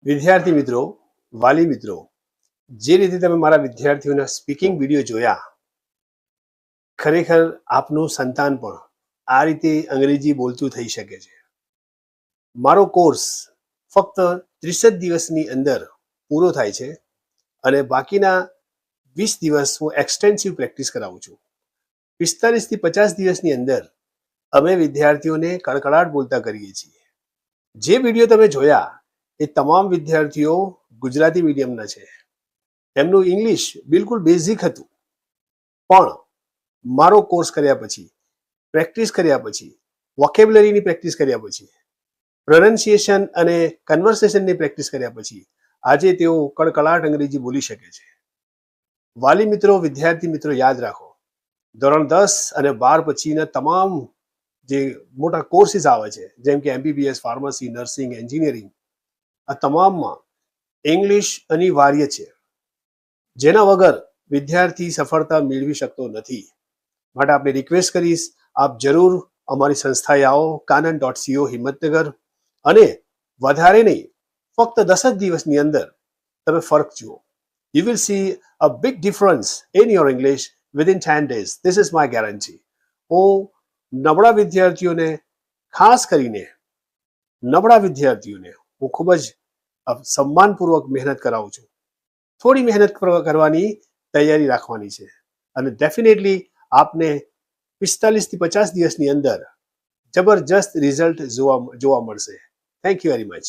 વિદ્યાર્થી મિત્રો, વાલી મિત્રો, જે રીતે તમે મારા વિદ્યાર્થીઓના સ્પીકિંગ વિડીયો જોયા, ખરેખર આપનું સંતાન પણ આ રીતે અંગ્રેજી બોલતું થઈ શકે છે. મારો કોર્સ ફક્ત 30 જ દિવસની અંદર પૂરો થાય છે અને બાકીના 20 દિવસ હું એક્સટેન્સિવ પ્રેક્ટિસ કરાવું છું. 45 થી 50 દિવસની અંદર અમે વિદ્યાર્થીઓને કડકડાટ બોલતા કરીએ છીએ. જે વિડીયો તમે જોયા એ તમામ વિદ્યાર્થીઓ ગુજરાતી મીડિયમના છે. એમનું ઇંગ્લિશ બિલકુલ બેઝિક હતું, પણ મારો કોર્સ કર્યા પછી, પ્રેક્ટિસ કર્યા પછી, વોકેબ્યુલરીની પ્રેક્ટિસ કર્યા પછી, પ્રોનન્સિએશન અને કન્વર્સેશનની પ્રેક્ટિસ કર્યા પછી આજે તેઓ કડકડાટ અંગ્રેજી બોલી શકે છે. વાલી મિત્રો, વિદ્યાર્થી મિત્રો, યાદ રાખો, ધોરણ 10 અને 12 પછીના તમામ જે મોટા કોર્સીસ આવે છે, જેમ કે MBBS, ફાર્મસી, નર્સિંગ, એન્જિનિયરિંગ, આ તમામમાં ઇંગ્લિશ અનિવાર્ય છે, જેના વગર વિદ્યાર્થી સફળતા મેળવી શકતો નથી. માટે આપણે રિક્વેસ્ટ કરીશ, આપ જરૂર અમારી સંસ્થાએ આવો, kanan.co હિંમતનગર, અને વધારે નહીં, ફક્ત 10 જ દિવસની અંદર તમે ફરક જુઓ. You will see a big difference in your English within 10 days. This is my guarantee. હું નબળા વિદ્યાર્થીઓને, ખાસ કરીને નબળા વિદ્યાર્થીઓને હું ખૂબ જ સન્માનપૂર્વક મહેનત કરાવું છું. થોડી મહેનત કરવાની તૈયારી રાખવાની છે અને ડેફિનેટલી આપને 45 થી 50 દિવસની અંદર જબરજસ્ત રિઝલ્ટ જોવા મળશે. Thank you very much.